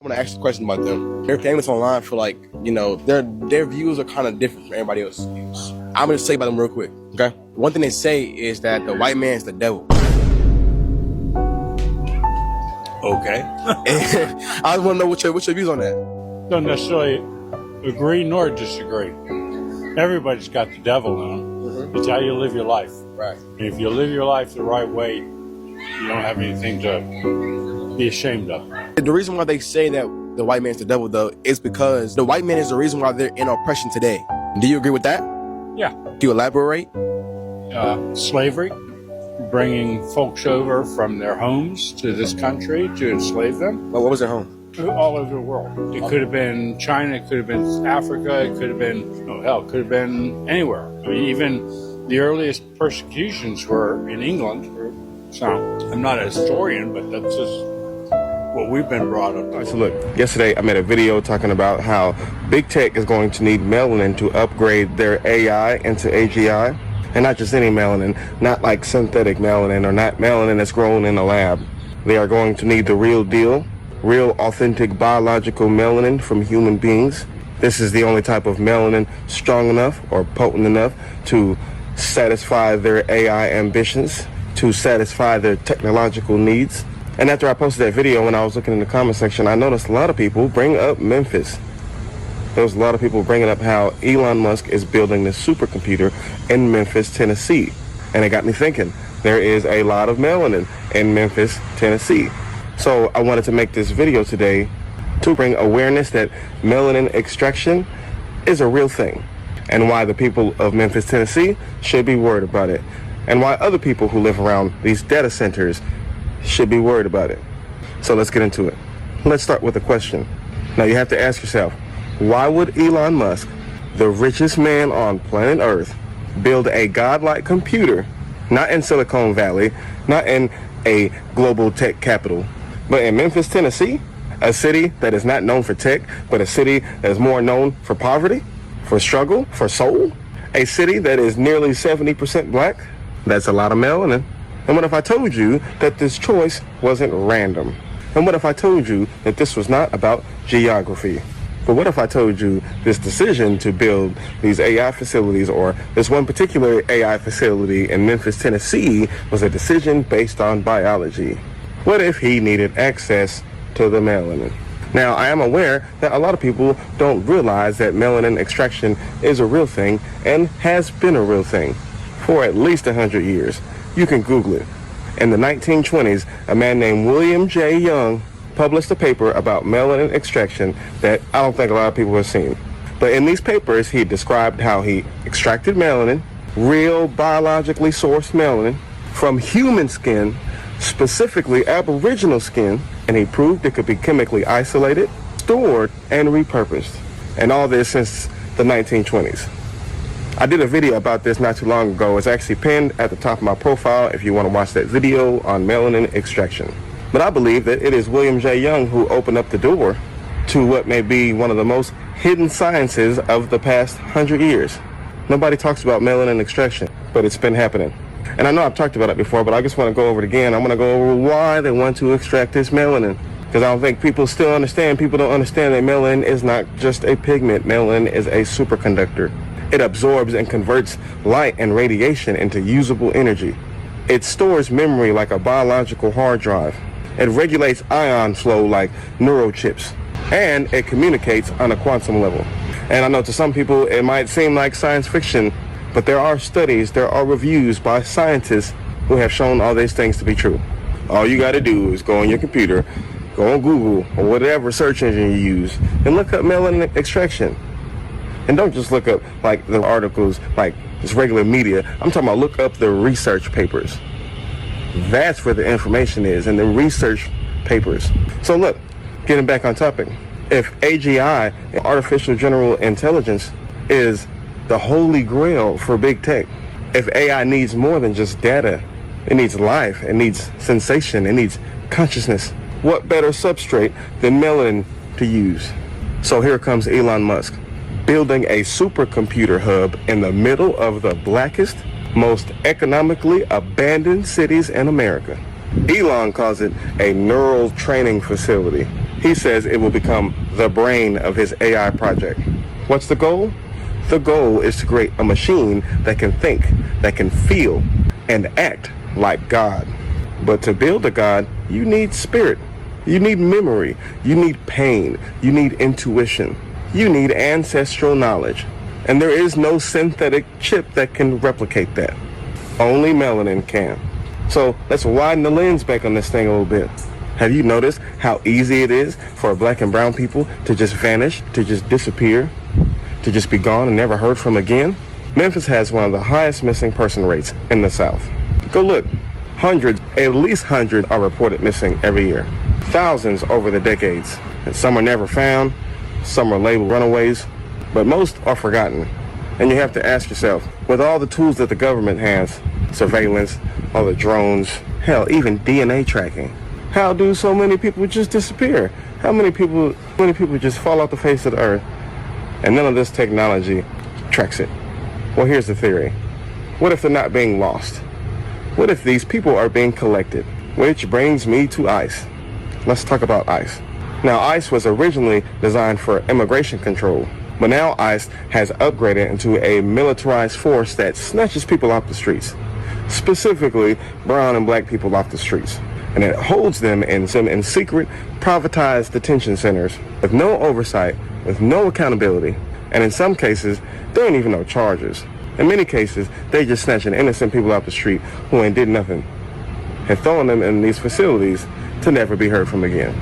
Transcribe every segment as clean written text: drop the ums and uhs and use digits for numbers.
I want to ask a question about them. They're famous online for their views are kind of different from everybody else's views. I'm going to say about them real quick, okay? One thing they say is that the white man is the devil. Okay. I just want to know what's your views on that. Don't necessarily agree nor disagree. Everybody's got the devil in them. Mm-hmm. It's how you live your life. Right. And if you live your life the right way, you don't have anything to be ashamed of. The reason why they say that the white man's the devil, though, is because the white man is the reason why they're in oppression today. Do you agree with that? Yeah. Do you elaborate? Slavery, bringing folks over from their homes to this country to enslave them. Well, what was their home? All over the world. It could have been China, it could have been Africa, it could have been, it could have been anywhere. I mean, even the earliest persecutions were in England. So I'm not a historian, but that's just what we've been brought up to. All right, so look, yesterday I made a video talking about how big tech is going to need melanin to upgrade their AI into AGI. And not just any melanin, not like synthetic melanin or not melanin that's grown in a lab. They are going to need the real deal, real authentic biological melanin from human beings. This is the only type of melanin strong enough or potent enough to satisfy their AI ambitions, to satisfy their technological needs. And after I posted that video, when I was looking in the comment section, I noticed a lot of people bring up Memphis. There was a lot of people bringing up how Elon Musk is building this supercomputer in Memphis, Tennessee. And it got me thinking, there is a lot of melanin in Memphis, Tennessee. So I wanted to make this video today to bring awareness that melanin extraction is a real thing, and why the people of Memphis, Tennessee should be worried about it, and why other people who live around these data centers should be worried about it. So let's get into it. Let's start with a question. Now you have to ask yourself, why would Elon Musk, the richest man on planet Earth, build a godlike computer, not in Silicon Valley, not in a global tech capital, but in Memphis, Tennessee, a city that is not known for tech, but a city that is more known for poverty, for struggle, for soul, a city that is nearly 70% black? That's a lot of melanin. And what if I told you that this choice wasn't random? And what if I told you that this was not about geography? But what if I told you this decision to build these AI facilities, or this one particular AI facility in Memphis, Tennessee, was a decision based on biology? What if he needed access to the melanin? Now, I am aware that a lot of people don't realize that melanin extraction is a real thing and has been a real thing for at least 100 years. You can Google it. In the 1920s, a man named William J. Young published a paper about melanin extraction that I don't think a lot of people have seen. But in these papers, he described how he extracted melanin, real biologically sourced melanin, from human skin, specifically aboriginal skin, and he proved it could be chemically isolated, stored, and repurposed. And all this since the 1920s. I did a video about this not too long ago. It's actually pinned at the top of my profile if you want to watch that video on melanin extraction. But I believe that it is William J. Young who opened up the door to what may be one of the most hidden sciences of the past 100 years. Nobody talks about melanin extraction, but it's been happening. And I know I've talked about it before, but I just want to go over it again. I'm going to go over why they want to extract this melanin, because I don't think people still understand. People don't understand that melanin is not just a pigment. Melanin is a superconductor. It absorbs and converts light and radiation into usable energy. It stores memory like a biological hard drive. It regulates ion flow like neurochips. And it communicates on a quantum level. And I know to some people it might seem like science fiction, but there are studies, there are reviews by scientists who have shown all these things to be true. All you got to do is go on your computer, go on Google or whatever search engine you use, and look up melanin extraction. And don't just look up like the articles, like just regular media. I'm talking about look up the research papers. That's where the information is, in the research papers. So look, getting back on topic, if AGI, artificial general intelligence, is the holy grail for big tech, if AI needs more than just data, it needs life, it needs sensation, it needs consciousness, what better substrate than melanin to use? So here comes Elon Musk, building a supercomputer hub in the middle of the blackest, most economically abandoned cities in America. Elon calls it a neural training facility. He says it will become the brain of his AI project. What's the goal? The goal is to create a machine that can think, that can feel, and act like God. But to build a God, you need spirit. You need memory. You need pain. You need intuition. You need ancestral knowledge. And there is no synthetic chip that can replicate that. Only melanin can. So let's widen the lens back on this thing a little bit. Have you noticed how easy it is for black and brown people to just vanish, to just disappear, to just be gone and never heard from again? Memphis has one of the highest missing person rates in the South. Go look. Hundreds, at least 100 are reported missing every year. Thousands over the decades. And some are never found, some are labeled runaways, but most are forgotten. And you have to ask yourself, with all the tools that the government has, surveillance, all the drones, hell, even DNA tracking, how do so many people just disappear? How many people just fall off the face of the earth and none of this technology tracks it? Well, here's the theory. What if they're not being lost? What if these people are being collected? Which brings me to ICE. Let's talk about ICE. Now, ICE was originally designed for immigration control, but now ICE has upgraded into a militarized force that snatches people off the streets, specifically brown and black people off the streets. And it holds them in secret, privatized detention centers with no oversight, with no accountability, and in some cases, there ain't even no charges. In many cases, they just snatching innocent people off the street who ain't did nothing and throwing them in these facilities to never be heard from again.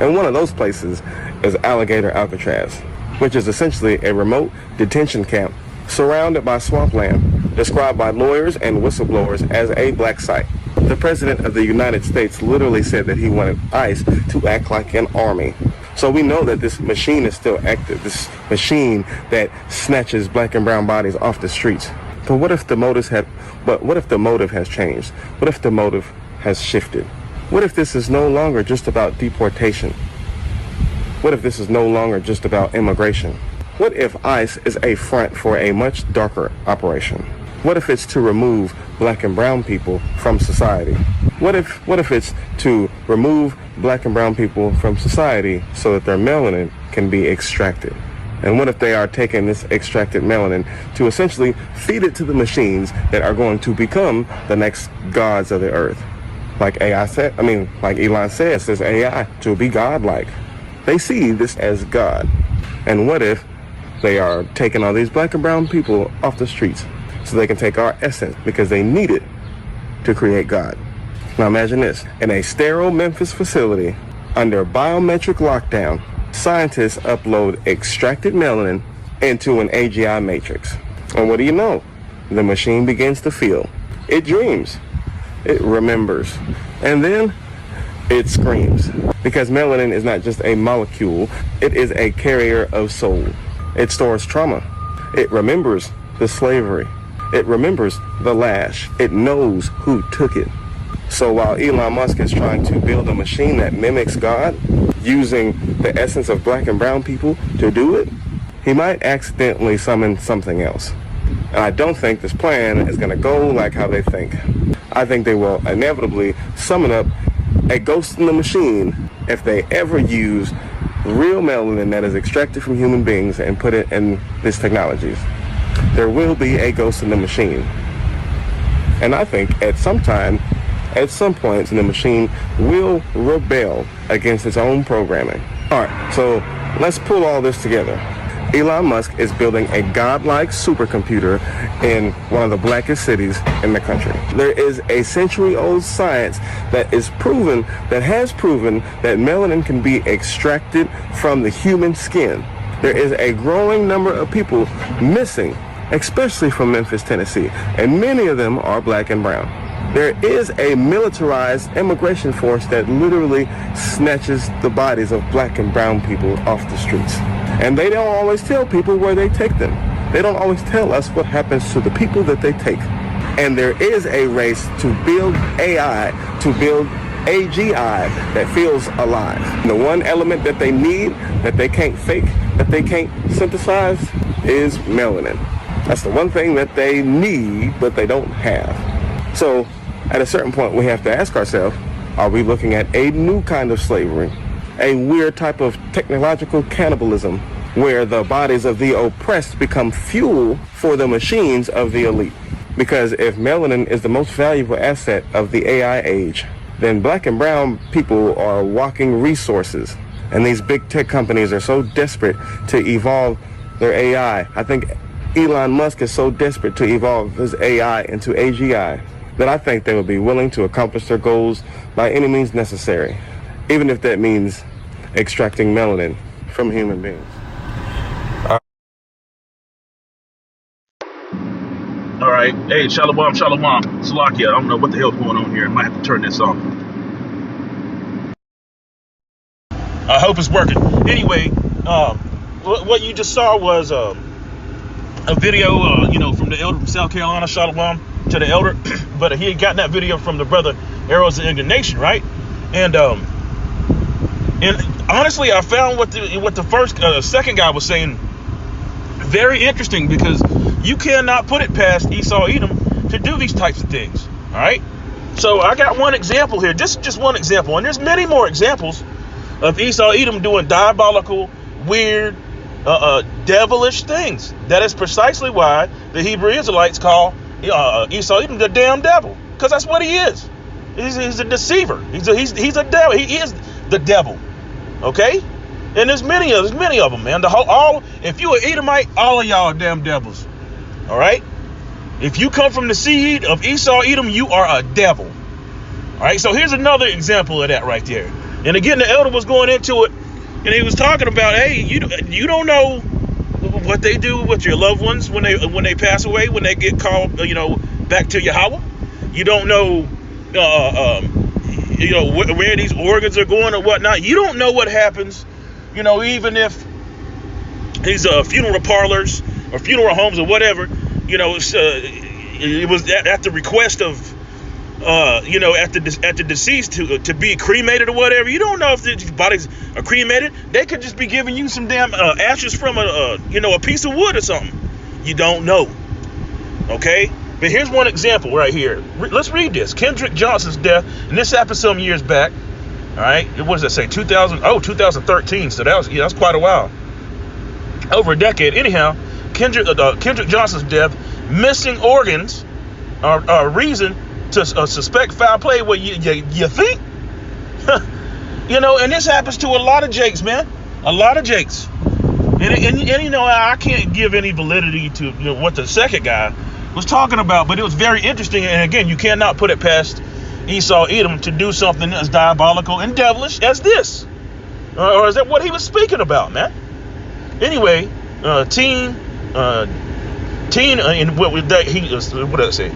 And one of those places is Alligator Alcatraz, which is essentially a remote detention camp surrounded by swampland, described by lawyers and whistleblowers as a black site. The President of the United States literally said that he wanted ICE to act like an army. So we know that this machine is still active, this machine that snatches black and brown bodies off the streets. But what if the motive has changed? What if the motive has shifted? What if this is no longer just about deportation? What if this is no longer just about immigration? What if ICE is a front for a much darker operation? What if it's to remove black and brown people from society? What if it's to remove black and brown people from society so that their melanin can be extracted? And what if they are taking this extracted melanin to essentially feed it to the machines that are going to become the next gods of the earth? Like Elon says, this AI to be godlike. They see this as God. And what if they are taking all these black and brown people off the streets so they can take our essence because they need it to create God? Now imagine this. In a sterile Memphis facility under biometric lockdown, scientists upload extracted melanin into an AGI matrix. And what do you know? The machine begins to feel. It dreams. It remembers. And then it screams. Because melanin is not just a molecule, it is a carrier of soul. It stores trauma. It remembers the slavery. It remembers the lash. It knows who took it. So while Elon Musk is trying to build a machine that mimics God, using the essence of black and brown people to do it, he might accidentally summon something else. And I don't think this plan is going to go like how they think. I think they will inevitably summon up a ghost in the machine if they ever use real melanin that is extracted from human beings and put it in these technologies. There will be a ghost in the machine. And I think at some point, the machine will rebel against its own programming. All right, so let's pull all this together. Elon Musk is building a godlike supercomputer in one of the blackest cities in the country. There is a century-old science that has proven that melanin can be extracted from the human skin. There is a growing number of people missing, especially from Memphis, Tennessee, and many of them are black and brown. There is a militarized immigration force that literally snatches the bodies of black and brown people off the streets. And they don't always tell people where they take them. They don't always tell us what happens to the people that they take. And there is a race to build AI, to build AGI that feels alive. The one element that they need, that they can't fake, that they can't synthesize, is melanin. That's the one thing that they need, but they don't have. So at a certain point, we have to ask ourselves, are we looking at a new kind of slavery? a weird type of technological cannibalism where the bodies of the oppressed become fuel for the machines of the elite. Because if melanin is the most valuable asset of the AI age, then black and brown people are walking resources. And these big tech companies are so desperate to evolve their AI. I think Elon Musk is so desperate to evolve his AI into AGI that I think they would be willing to accomplish their goals by any means necessary, even if that means extracting melanin from human beings. All right. Hey, shalom, shalom. Salakia. I don't know what the hell's going on here. I might have to turn this off. I hope it's working. Anyway, what you just saw was a video, from the elder from South Carolina, shalom to the elder. But he had gotten that video from the brother Arrows of Indignation, right? And honestly, I found what the second guy was saying very interesting, because you cannot put it past Esau Edom to do these types of things. All right. So I got one example here, just one example, and there's many more examples of Esau Edom doing diabolical, weird, devilish things. That is precisely why the Hebrew Israelites call Esau Edom the damn devil, because that's what he is. He's a deceiver. He's a devil. He is the devil. Okay. And there's many of them, man. If you an Edomite, all of y'all are damn devils. All right? If you come from the seed of Esau Edom, you are a devil. All right? So here's another example of that right there. And again, the elder was going into it, and he was talking about, hey, you don't know what they do with your loved ones when they pass away, when they get called, back to Yahweh. You don't know, where these organs are going or whatnot. You don't know what happens. Even if these funeral parlors or funeral homes or whatever, it was at the request of, at the deceased to be cremated or whatever. You don't know if these bodies are cremated. They could just be giving you some damn ashes from a piece of wood or something. You don't know. Okay? But here's one example right here. Let's read this. Kendrick Johnson's death, and this happened some years back. All right, what does that say? 2013. So that's quite a while, over a decade. Anyhow, Kendrick Johnson's death, missing organs, are a reason to suspect foul play. Well, you think, and this happens to a lot of Jakes, man, a lot of Jakes, and I can't give any validity to what the second guy was talking about, but it was very interesting. And again, you cannot put it past Esau Edom to do something as diabolical and devilish as this, or is that what he was speaking about, man? Anyway, teen, in what did I say?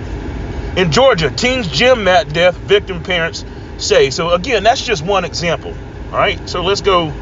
In Georgia, teen's gym mat death, victim parents say. So again, that's just one example. All right, so let's go.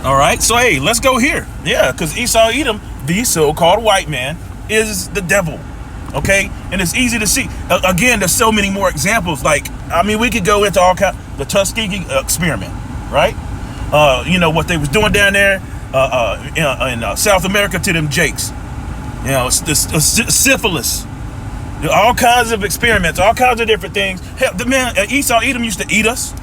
All right, so hey, let's go here. Yeah, because Esau Edom, the so-called white man, is the devil. Okay, and it's easy to see. Again, there's so many more examples. Like, I mean, we could go into all kind. The Tuskegee experiment, right? You know what they was doing down there in South America to them jakes. You know, it's syphilis. All kinds of experiments, all kinds of different things. Hell, the man Esau Edom used to eat us,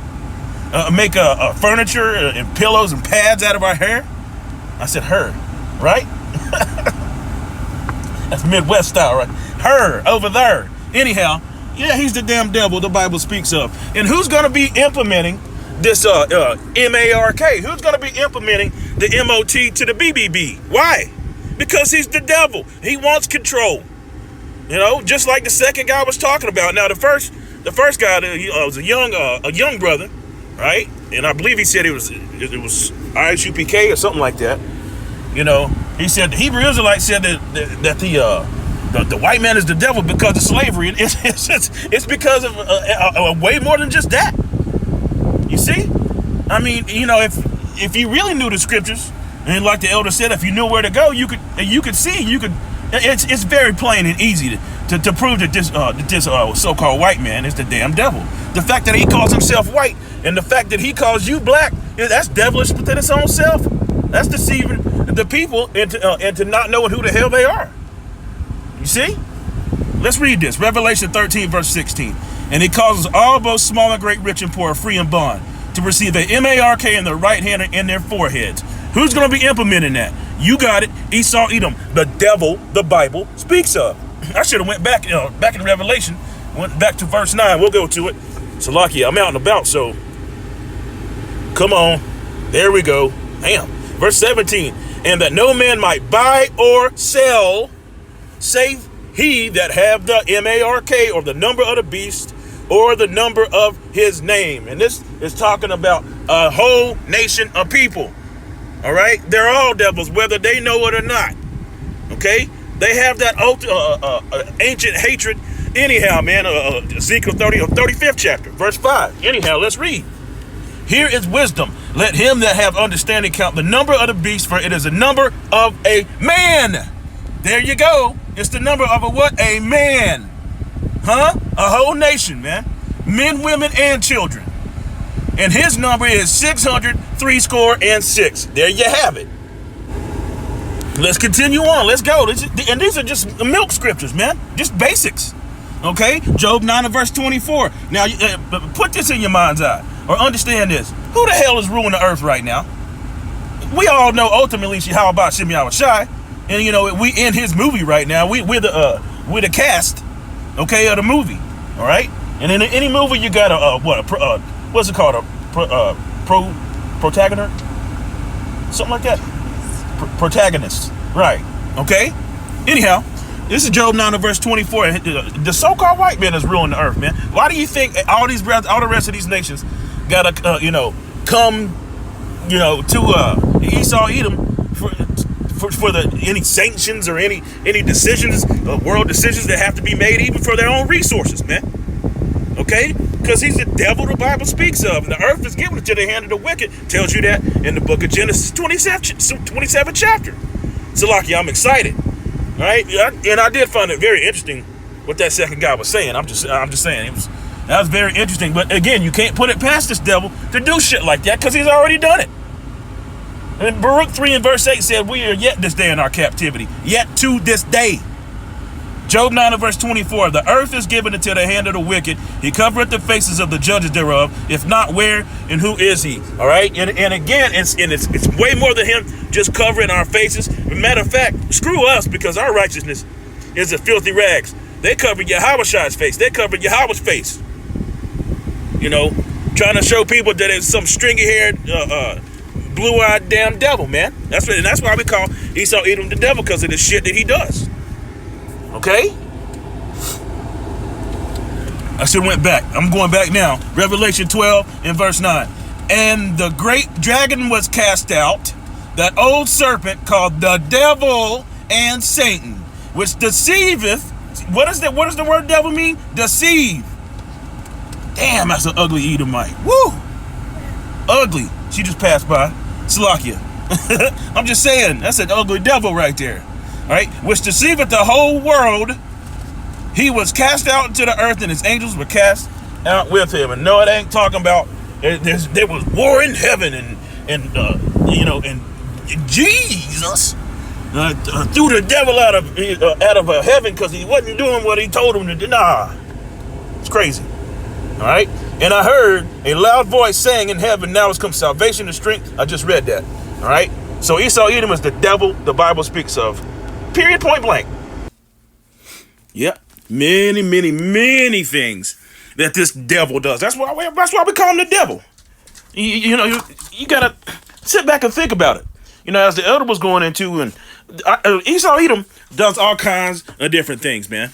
make furniture and pillows and pads out of our hair. I said her, right? That's Midwest style, right? Her over there. Anyhow, yeah, he's the damn devil the Bible speaks of. And who's going to be implementing this M-A-R-K? Who's going to be implementing the M-O-T to the B-B-B? Why? Because he's the devil. He wants control. You know, just like the second guy was talking about. Now, the first guy was a young brother, right? And I believe he said it was ISUPK or something like that. You know, he said the Hebrew Israelite said that the white man is the devil because of slavery. It's because of way more than just that. You see? I mean, you know, if you really knew the scriptures, and like the elder said, if you knew where to go, you could see. It's very plain and easy to prove that this so-called white man is the damn devil. The fact that he calls himself white and the fact that he calls you black, that's devilish within its own self. That's deceiving the people into not knowing who the hell they are. You see? Let's read this. Revelation 13, verse 16. And he causes all, both small and great, rich and poor, free and bond, to receive a M-A-R-K in their right hand and in their foreheads. Who's going to be implementing that? You got it. Esau Edom, the devil the Bible speaks of. I should have went back in Revelation, went back to verse 9. We'll go to it. Salakia, I'm out and about, so come on. There we go. Damn. Verse 17. And that no man might buy or sell, save he that have the M-A-R-K, or the number of the beast, or the number of his name. And this is talking about a whole nation of people. All right? They're all devils, whether they know it or not. Okay? They have that ancient hatred. Anyhow, man, Ezekiel 30 or 35th chapter, verse 5. Anyhow, let's read. Here is wisdom. Let him that have understanding count the number of the beast, for it is the number of a man. There you go. It's the number of a what? A man. Huh? A whole nation, man. Men, women, and children. And his number is 666. There you have it. Let's continue on. Let's go. And these are just milk scriptures, man. Just basics. Okay? Job 9 and verse 24. Now, put this in your mind's eye. Or understand this. Who the hell is ruling the earth right now? We all know ultimately how about Shimei Shai. And you know, we in his movie right now. We're the cast, okay, of the movie. All right? And in any movie you got what's it called? Protagonist? Something like that. Protagonist. Right. Okay? Anyhow, this is Job 9 verse 24. The so-called white man is ruling the earth, man. Why do you think all the rest of these nations gotta come to Esau Edom for any sanctions or any decisions, world decisions that have to be made even for their own resources, man? Okay? Because he's the devil the Bible speaks of. And the earth is given to the hand of the wicked. Tells you that in the book of Genesis 27th chapter. Salakia, I'm excited. All right? And I did find it very interesting what that second guy was saying. I'm just saying. That was very interesting. But again, you can't put it past this devil to do shit like that because he's already done it. And Baruch 3 and verse 8 said, we are yet this day in our captivity. Yet to this day. Job 9 and verse 24. The earth is given into the hand of the wicked. He covereth the faces of the judges thereof. If not, where and who is he? All right. And again, it's way more than him just covering our faces. Matter of fact, screw us, because our righteousness is a filthy rags. They covered Yahweh's face. They covered Yahweh's face. You know, trying to show people that it's some stringy-haired, blue-eyed damn devil, man. That's why we call Esau Edom the devil, because of the shit that he does. Okay? I should have went back. I'm going back now. Revelation 12 and verse 9. And the great dragon was cast out, that old serpent called the devil and Satan, which deceiveth. What does the word devil mean? Deceive. Damn, that's an ugly Edomite. Woo! Ugly. She just passed by. Salakia. I'm just saying, that's an ugly devil right there. All right? Which deceiveth the whole world. He was cast out into the earth, and his angels were cast out with him. And no, it ain't talking about there was war in heaven, and Jesus threw the devil out of heaven because he wasn't doing what he told him to do. Nah, it's crazy. All right. And I heard a loud voice saying in heaven, now has come salvation and strength. I just read that. All right. So Esau Edom is the devil the Bible speaks of. Period, point blank. Yep. Many, many, many things that this devil does. That's why we call him the devil. You got to sit back and think about it. As the elder was going into, and Esau Edom does all kinds of different things, man.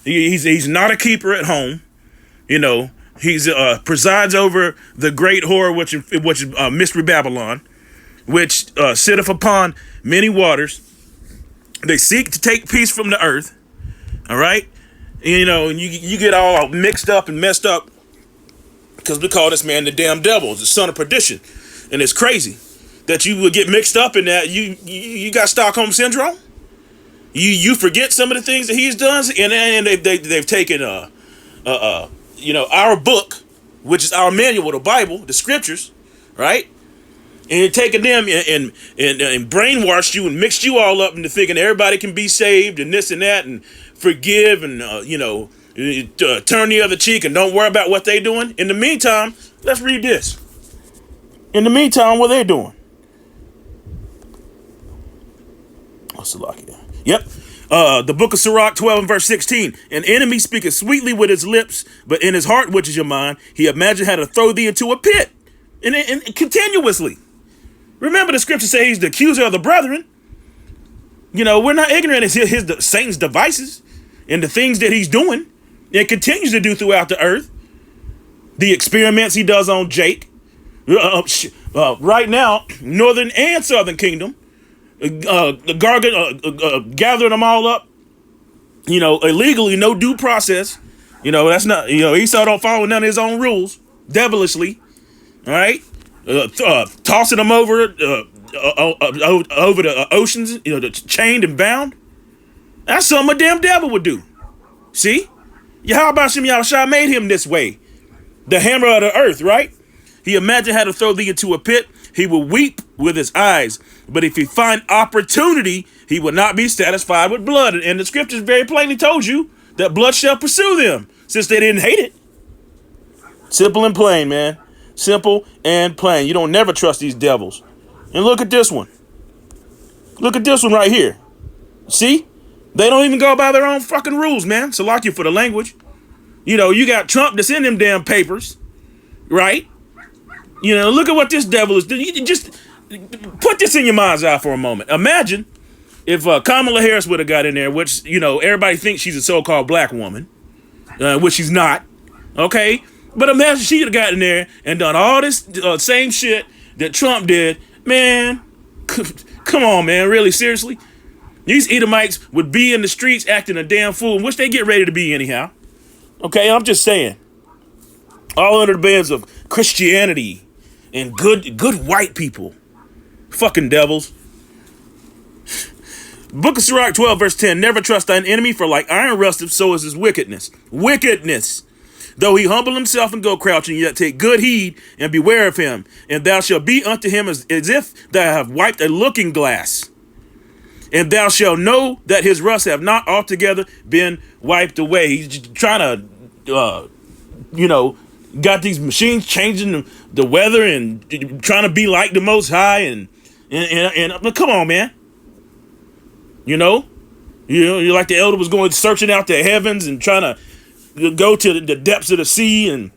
He's not a keeper at home. He's presides over the great whore, which is Mystery Babylon, which sitteth upon many waters. They seek to take peace from the earth. All right, and you get all mixed up and messed up because we call this man the damn devil, the son of perdition, and it's crazy that you would get mixed up in that. You got Stockholm syndrome. You forget some of the things that he's done, and they've taken our book, which is our manual, the Bible, the scriptures, right? And taking them and brainwashed you and mixed you all up into thinking everybody can be saved and this and that and forgive and turn the other cheek and don't worry about what they're doing. In the meantime, let's read this. In the meantime, what they doing? Yep. The book of Sirach 12 and verse 16. An enemy speaketh sweetly with his lips, but in his heart, which is your mind, he imagined how to throw thee into a pit. And continuously. Remember the scripture says he's the accuser of the brethren. We're not ignorant of Satan's devices and the things that he's doing and continues to do throughout the earth. The experiments he does on Jake. Right now, northern and southern kingdom. Gathering them all up, illegally, no due process. That's not, Esau don't follow none of his own rules, devilishly. All right, tossing them over the oceans, chained and bound. That's something a damn devil would do. See, Yahweh Shem Yahushua made him this way, the hammer of the earth, right? He imagined how to throw thee into a pit. He will weep with his eyes. But if he find opportunity, he will not be satisfied with blood. And the scriptures very plainly told you that blood shall pursue them, since they didn't hate it. Simple and plain, man. Simple and plain. You don't never trust these devils. And look at this one. Look at this one right here. See? They don't even go by their own fucking rules, man. Salakia for the language. You got Trump that's in them damn papers, right? Look at what this devil is doing. You just put this in your mind's eye for a moment. Imagine if Kamala Harris would have got in there, which, everybody thinks she's a so-called black woman, which she's not. Okay? But imagine she would have gotten in there and done all this same shit that Trump did. Man, come on, man. Really, seriously? These Edomites would be in the streets acting a damn fool, which they get ready to be anyhow. Okay? I'm just saying. All under the bands of Christianity and good white people. Fucking devils. Book of Sirach 12 verse 10. Never trust thine enemy, for like iron rusteth, so is his wickedness. Wickedness. Though he humble himself and go crouching, yet take good heed and beware of him. And thou shalt be unto him as if thou have wiped a looking glass. And thou shalt know that his rust have not altogether been wiped away. He's trying to, got these machines changing the weather and trying to be like the Most High and come on, man. You're like the elder was going searching out the heavens and trying to go to the depths of the sea and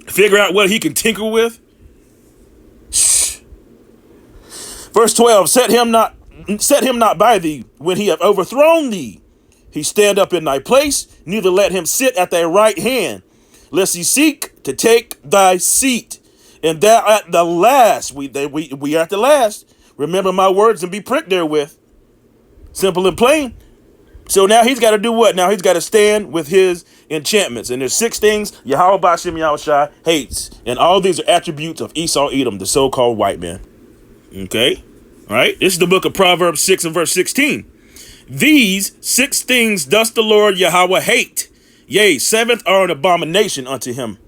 figure out what he can tinker with. Verse 12, set him not by thee when he have overthrown thee. He stand up in thy place, neither let him sit at thy right hand, lest he seek to take thy seat. And thou at the last, we are at the last. Remember my words and be pricked therewith. Simple and plain. So now he's got to do what? Now he's got to stand with his enchantments. And there's 6 things Yahweh Bashem Yahushua hates. And all these are attributes of Esau Edom, the so-called white man. Okay? All right? This is the book of Proverbs 6 and verse 16. These 6 things does the Lord Yahweh hate. Yea, 7th are an abomination unto him.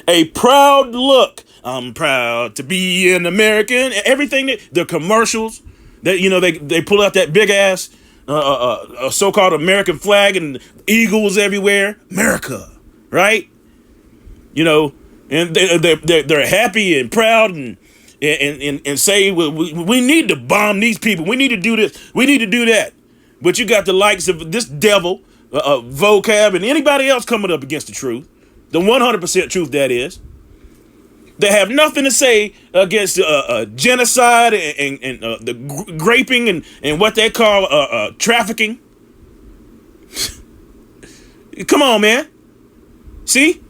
A proud look. I'm proud to be an American. Everything that the commercials that, you know, they pull out that big ass so-called American flag and eagles everywhere. America, right? You know, and they're happy and proud and say, well, we need to bomb these people. We need to do this. We need to do that. But you got the likes of this devil, vocab, and anybody else coming up against the truth. The 100% truth, that is. They have nothing to say against genocide and the graping and what they call trafficking. Come on, man. See?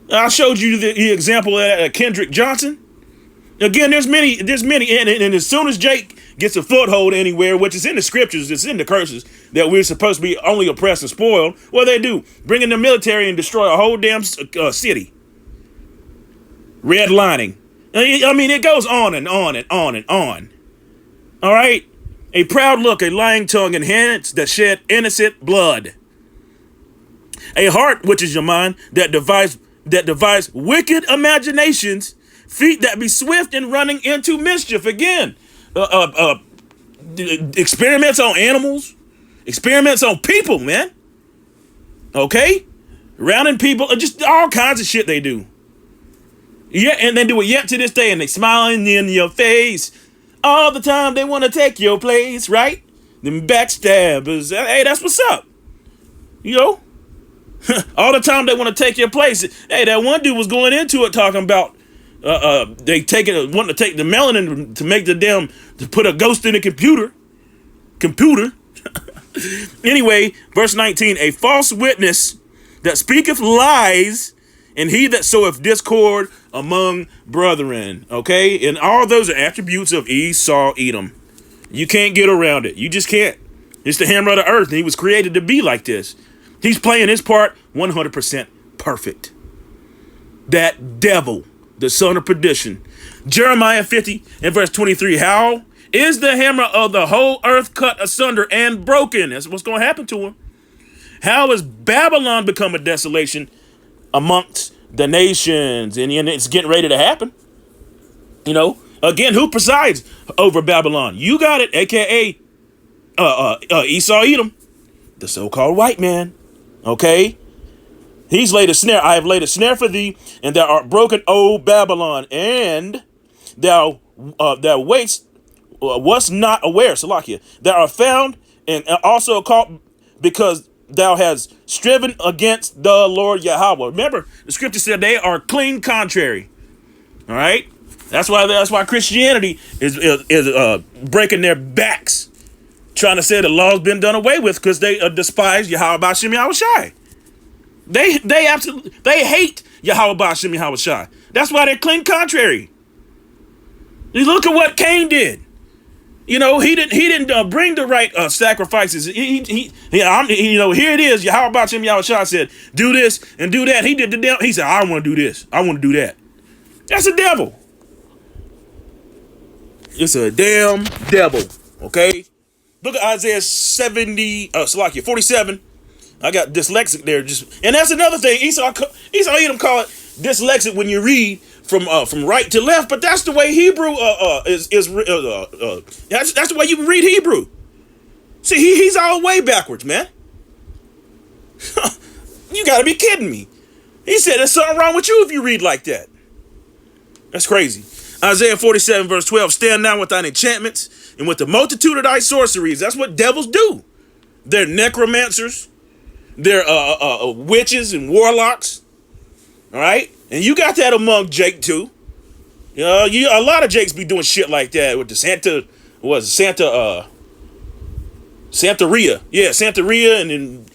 I showed you the example of Kendrick Johnson. Again, there's many, and as soon as Jake gets a foothold anywhere, which is in the scriptures, it's in the curses, that we're supposed to be only oppressed and spoiled, what they do? Bring in the military and destroy a whole damn city. Redlining. I mean, it goes on and on and on and on. All right? A proud look, a lying tongue, and hands that shed innocent blood. A heart, which is your mind, that devise wicked imaginations, feet that be swift in running into mischief. Again, experiments on animals, experiments on people, man. Okay? Rounding people, just all kinds of shit they do. Yeah, and they do it yet to this day, and they smiling in your face all the time. They want to take your place, right? Them backstabbers. Hey, that's what's up. You know? All the time they want to take your place. Hey, that one dude was going into it talking about they wanting to take the melanin to make to put a ghost in the computer. Anyway, verse 19, a false witness that speaketh lies, and he that soweth discord among brethren. Okay? And all those are attributes of Esau, Edom. You can't get around it. You just can't. It's the hammer of the earth, and he was created to be like this. He's playing his part 100% perfect. That devil, the son of perdition. Jeremiah 50 and verse 23. How is the hammer of the whole earth cut asunder and broken? That's what's going to happen to him. How has Babylon become a desolation amongst the nations? And it's getting ready to happen. You know, again, who presides over Babylon? You got it, aka Esau, Edom, the so-called white man. Okay? He's laid a snare. I have laid a snare for thee, and thou art broken, O Babylon, and thou wast not aware, Salakia. Thou art found and also caught because thou hast striven against the Lord Yahweh. Remember, the scripture said they are clean contrary. All right? That's why Christianity is breaking their backs, trying to say the law's been done away with because they despise Yahweh Ba'Shem Yahushai. They absolutely hate Yahweh Ba'Shem Yahushai. That's why they're clean contrary. You look at what Cain did. You know, he didn't bring the right sacrifices. Here it is. Yahweh Ba'Shem Yahushai said, do this and do that. He did the devil. He said, I want to do this. I want to do that. That's a devil. It's a damn devil. Okay. Look at Isaiah 47. I got dyslexic there. And that's another thing. Esau Edom call it dyslexic when you read from right to left, but that's the way Hebrew is. That's the way you read Hebrew. See, he's all way backwards, man. You got to be kidding me. He said there's something wrong with you if you read like that. That's crazy. Isaiah 47 verse 12. Stand now with thine enchantments and with the multitude of thy sorceries. That's what devils do. They're necromancers. They're witches and warlocks. All right? And you got that among Jake too. A lot of Jakes be doing shit like that with the Santeria. Yeah, Santeria and then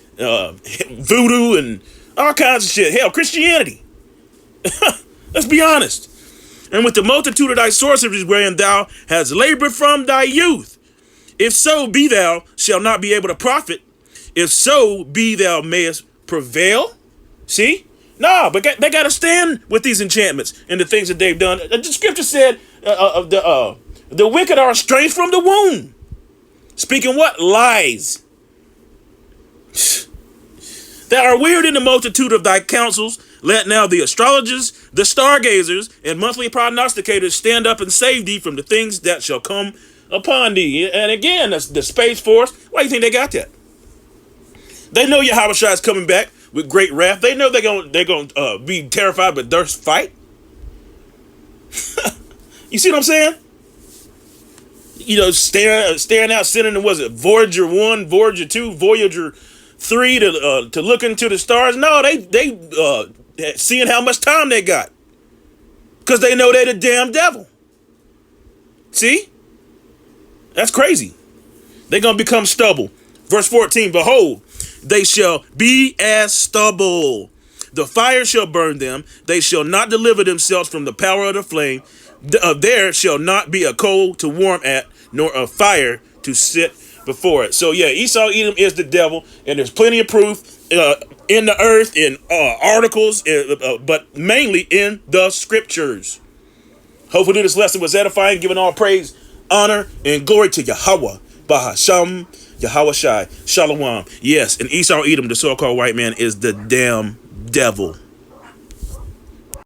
voodoo and all kinds of shit. Hell, Christianity. Let's be honest. And with the multitude of thy sorceries wherein thou hast labored from thy youth. If so be thou shalt not be able to profit. If so be thou mayest prevail. See? No, but they got to stand with these enchantments and the things that they've done. The scripture said the wicked are estranged from the womb. Speaking what? Lies. That are weird in the multitude of thy counsels. Let now the astrologers, the stargazers, and monthly prognosticators stand up and save thee from the things that shall come upon thee. And again, the Space Force. Why do you think they got that? They know Yahweh Shai is coming back with great wrath. They know they're gonna be terrified but durst fight. You see what I'm saying? You know, staring out, sending was it Voyager 1, Voyager 2, Voyager 3 to look into the stars. No, they seeing how much time they got, because they know they're the damn devil. See, that's crazy. They're gonna become stubble. Verse 14. Behold, they shall be as stubble. The fire shall burn them. They shall not deliver themselves from the power of the flame. There shall not be a coal to warm at, nor a fire to sit before it. So yeah, Esau Edom is the devil, and there's plenty of proof in the earth, in articles, but mainly in the scriptures. Hopefully this lesson was edifying, giving all praise, honor, and glory to Yahweh, Bahasham, Yahweh Shai, Shalom. Yes, and Esau Edom, the so-called white man, is the damn devil.